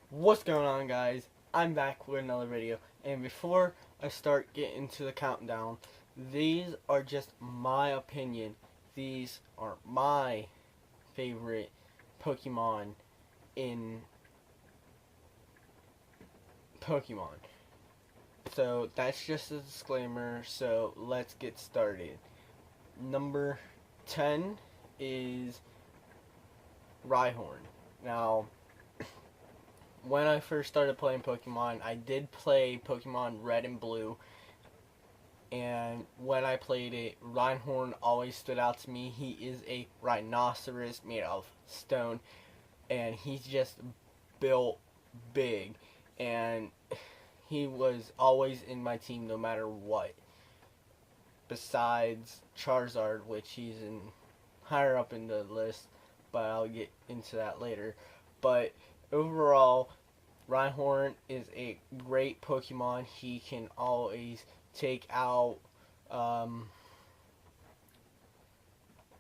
What's going on, guys? I'm back with another video, and before I start getting into the countdown, these are just my opinion. These are my favorite Pokemon in Pokemon. So that's just a disclaimer, so let's get started. Number 10 is Rhyhorn. Now, when I first started playing Pokemon, I did play Pokemon Red and Blue, and when I played it, Rhyhorn always stood out to me. He is a rhinoceros made of stone, and he's just built big, and he was always in my team no matter what. Besides Charizard, which he's in higher up in the list, but I'll get into that later. But overall, Rhyhorn is a great Pokemon. He can always take out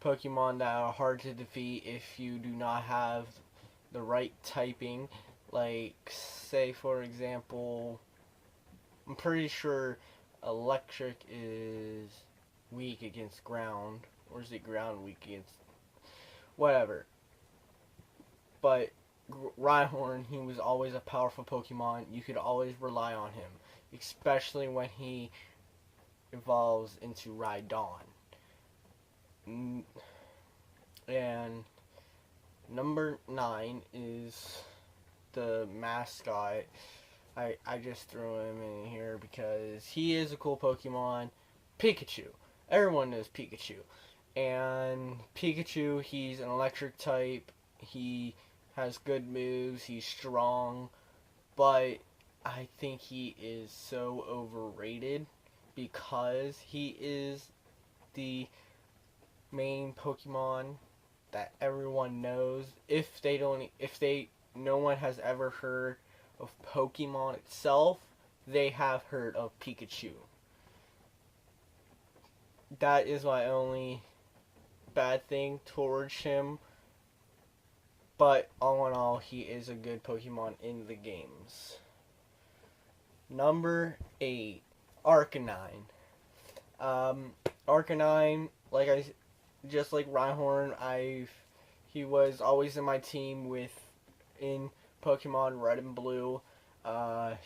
Pokemon that are hard to defeat if you do not have the right typing. Like, say for example, I'm pretty sure Electric is weak against ground. Or is it ground weak against... whatever. But Rhyhorn, he was always a powerful Pokemon. You could always rely on him, especially when he evolves into Rhydon. And number 9 is the mascot. I just threw him in here because he is a cool Pokemon. Pikachu. Everyone knows Pikachu. And Pikachu, he's an electric type. He has good moves, he's strong, but I think he is so overrated because he is the main Pokemon that everyone knows. No one has ever heard of Pokemon itself, they have heard of Pikachu. That is my only bad thing towards him. But all in all, he is a good Pokemon in the games. Number 8, Arcanine. Arcanine, just like Rhyhorn, he was always in my team in Pokemon Red and Blue.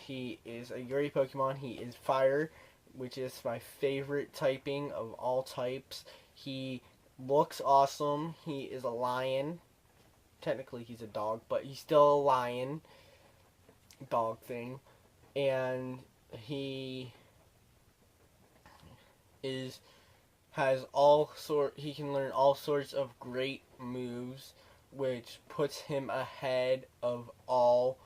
He is a great Pokemon. He is Fire, which is my favorite typing of all types. He looks awesome. He is a lion. Technically he's a dog, but he's still a lion dog thing, and he can learn all sorts of great moves, which puts him ahead of all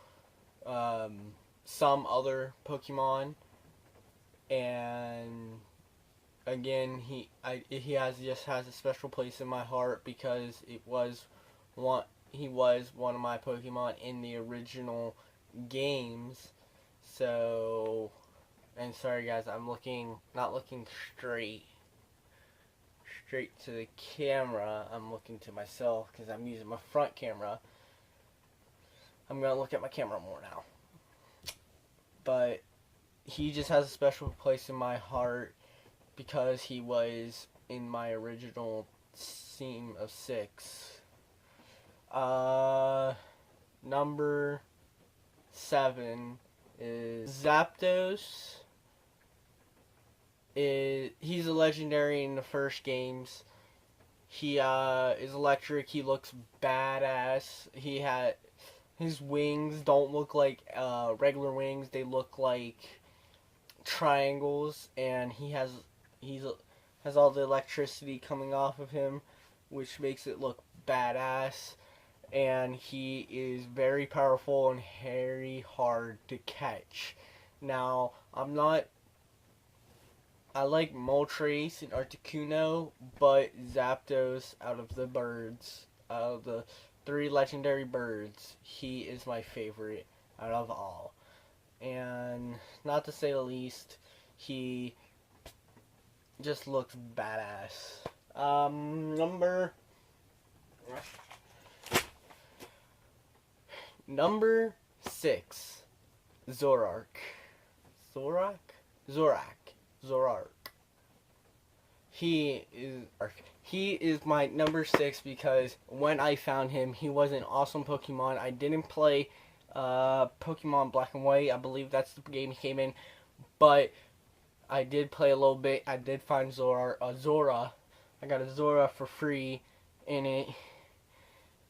some other Pokemon. And again, he just has a special place in my heart because he was one of my Pokemon in the original games. So, and sorry guys, I'm not looking straight to the camera. I'm looking to myself because I'm using my front camera. I'm gonna look at my camera more now. But he just has a special place in my heart because he was in my original team of 6. Number 7 is Zapdos. He's a legendary in the first games. He is electric. He looks badass. His wings don't look like regular wings. They look like triangles, and he has all the electricity coming off of him, which makes it look badass. And he is very powerful and very hard to catch. Now, I like Moltres and Articuno, but Zapdos, out of the 3 legendary birds, he is my favorite out of all. And not to say the least, he just looks badass. Number 6, Zoroark. Zoroark? Zoroark. He is my number 6 because when I found him, he was an awesome Pokemon. I didn't play Pokemon Black and White. I believe that's the game he came in. But I did play a little bit. I did find Zora. I got a Zora for free in it.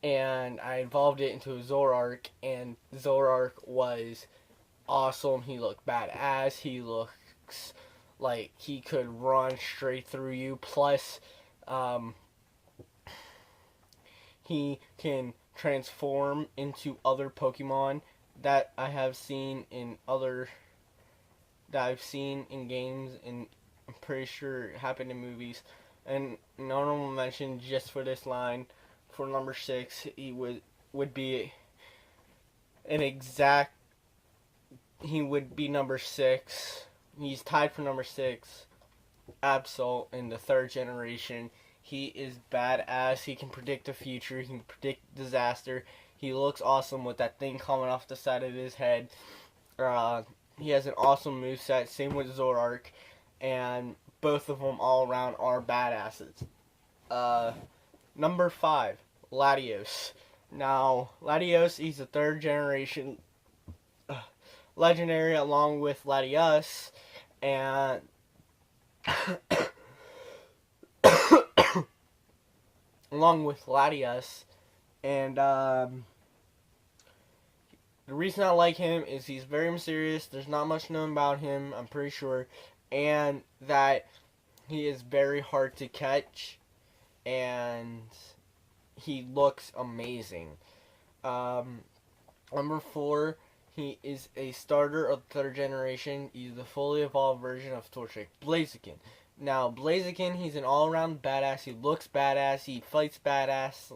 And I evolved it into a Zoroark. And Zoroark was awesome. He looked badass. He looks like he could run straight through you. Plus, he can transform into other Pokemon that I have seen in games, and I'm pretty sure it happened in movies. And an honorable mention just for this line, for number 6, he would be number 6. He's tied for number 6. Absol in the 3rd generation. He is badass. He can predict the future. He can predict disaster. He looks awesome with that thing coming off the side of his head. He has an awesome moveset. Same with Zoroark. And both of them all around are badasses. Number 5, Latios. Now, Latios, he's a 3rd generation legendary along with Latias. And along with Latias. And the reason I like him is he's very mysterious. There's not much known about him, I'm pretty sure. And that he is very hard to catch. And he looks amazing. Number 4, he is a starter of 3rd generation. He's the fully evolved version of Torchic, Blaziken. Now, Blaziken, he's an all-around badass. He looks badass. He fights badass.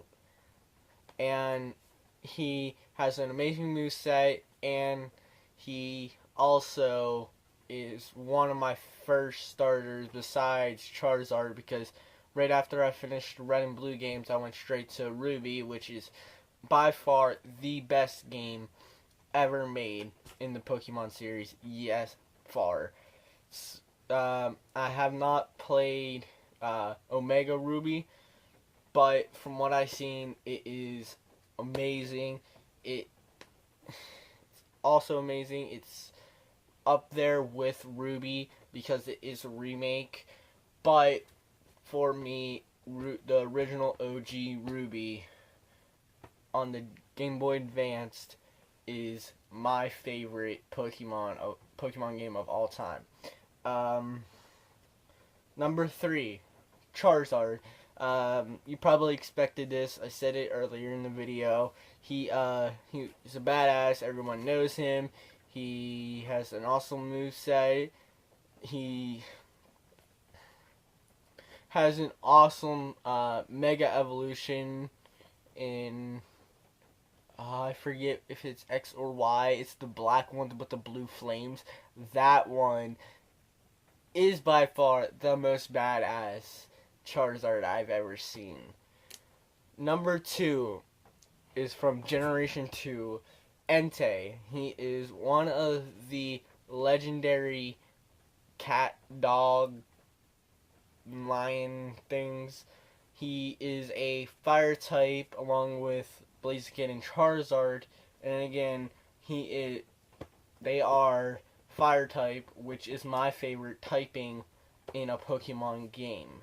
And he has an amazing moveset. And he also is one of my first starters besides Charizard, because right after I finished the Red and Blue games, I went straight to Ruby, which is by far the best game ever made in the Pokemon series. Yes, far. I have not played Omega Ruby, but from what I've seen, it is amazing. It's also amazing. It's up there with Ruby because it is a remake, but for me, the original OG Ruby on the Game Boy Advanced is my favorite Pokemon game of all time. Number 3, Charizard. You probably expected this. I said it earlier in the video. He's a badass. Everyone knows him. He has an awesome moveset. He has an awesome Mega Evolution in... I forget if it's X or Y. It's the black one with the blue flames. That one is by far the most badass Charizard I've ever seen. Number 2 is from Generation 2, Entei. He is one of the legendary cat, dog, lion things. He is a fire type along with Blaziken and Charizard, and again, they are fire type, which is my favorite typing in a Pokemon game.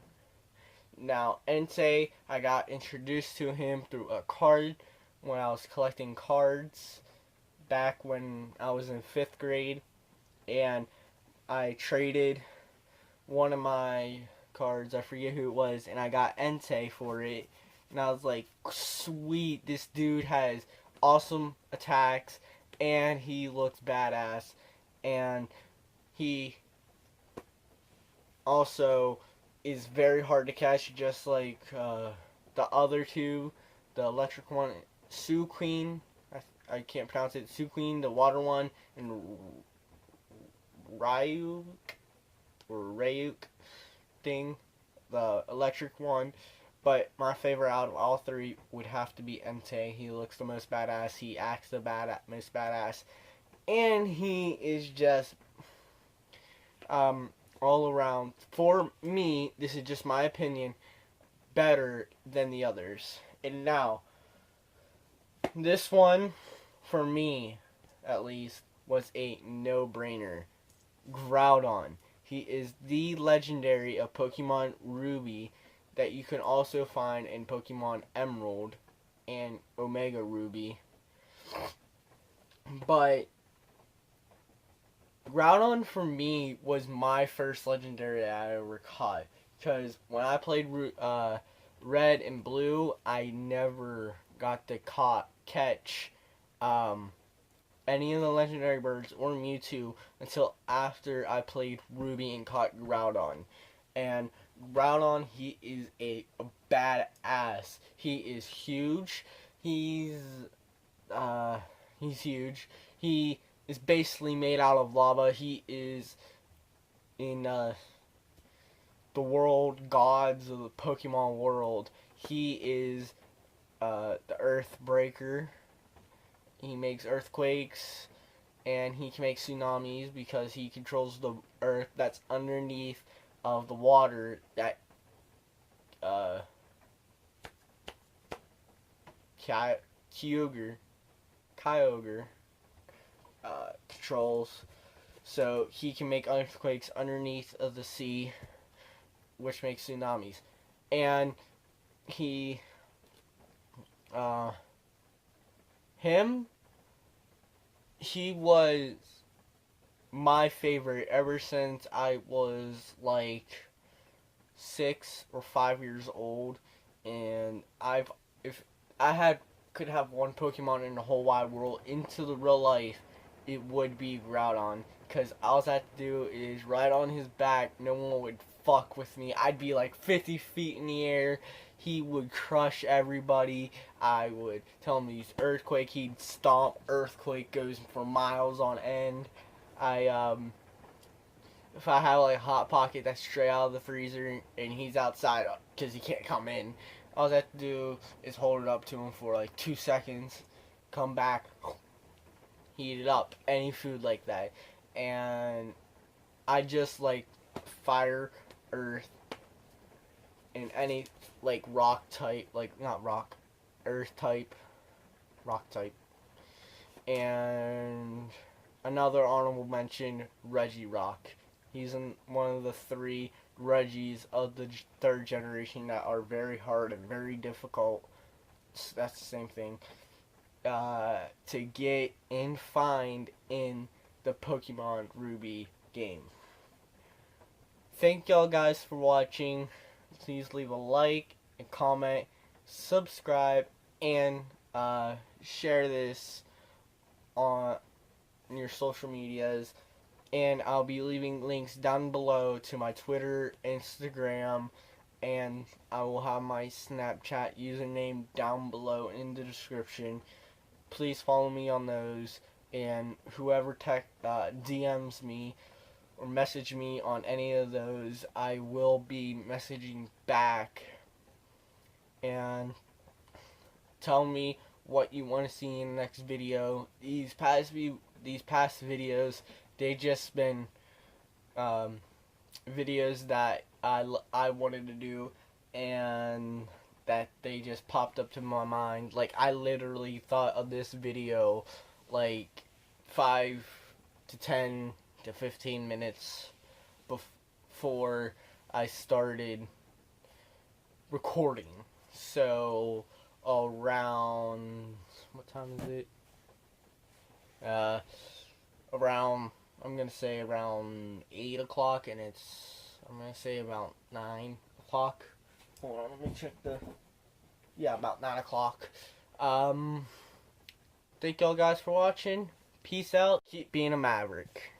Now, Entei, I got introduced to him through a card when I was collecting cards back when I was in 5th grade, and I traded one of my cards, I forget who it was, and I got Entei for it. And I was like, sweet, this dude has awesome attacks, and he looks badass. And he also is very hard to catch, just like the other two. The electric one, Suqueen, I can't pronounce it, Suqueen, the water one, and Ryuk thing, the electric one. But my favorite out of all three would have to be Entei. He looks the most badass. He acts the most badass. And he is just all around, for me, this is just my opinion, better than the others. And now, this one, for me, at least, was a no-brainer. Groudon. He is the legendary of Pokemon Ruby that you can also find in Pokemon Emerald and Omega Ruby. But Groudon for me was my first legendary that I ever caught. Because when I played Red and Blue, I never got to catch any of the legendary birds or Mewtwo until after I played Ruby and caught Groudon. And Groudon, he is a badass. He is huge. He's huge. He is basically made out of lava. He is in the world gods of the Pokemon world. He is the Earth Breaker. He makes earthquakes, and he can make tsunamis because he controls the earth that's underneath of the water that Kyogre controls. So he can make earthquakes underneath of the sea, which makes tsunamis. And he was my favorite ever since I was like 6 or 5 years old, and if I could have one Pokemon in the whole wide world into the real life, it would be Groudon, because all I have to do is ride on his back. No one would fuck with me. I'd be like 50 feet in the air. He would crush everybody. I would tell him to use Earthquake. He'd stomp. Earthquake goes for miles on end. If I have like a Hot Pocket that's straight out of the freezer and he's outside because he can't come in, all I have to do is hold it up to him for like 2 seconds, come back, heat it up. Any food like that. And I just like fire, earth, and any like rock type, like not rock, earth type, rock type. And another honorable mention, Regirock. He's in one of the 3 Regis of the 3rd generation that are very hard and very difficult. That's the same thing. To get and find in the Pokemon Ruby game. Thank y'all guys for watching. Please leave a like and comment, subscribe, and share this on your social medias. And I'll be leaving links down below to my Twitter, Instagram, and I will have my Snapchat username down below in the description. Please follow me on those, and whoever DMs me or message me on any of those, I will be messaging back. And tell me what you want to see in the next video. These past videos, they just been videos that I wanted to do, and that they just popped up to my mind. Like, I literally thought of this video like 5 to 10 to 15 minutes before I started recording. So around, what time is it? Around, I'm gonna say around 8 o'clock, and I'm gonna say about 9 o'clock. Hold on, let me check about 9 o'clock. Thank y'all guys for watching. Peace out. Keep being a maverick.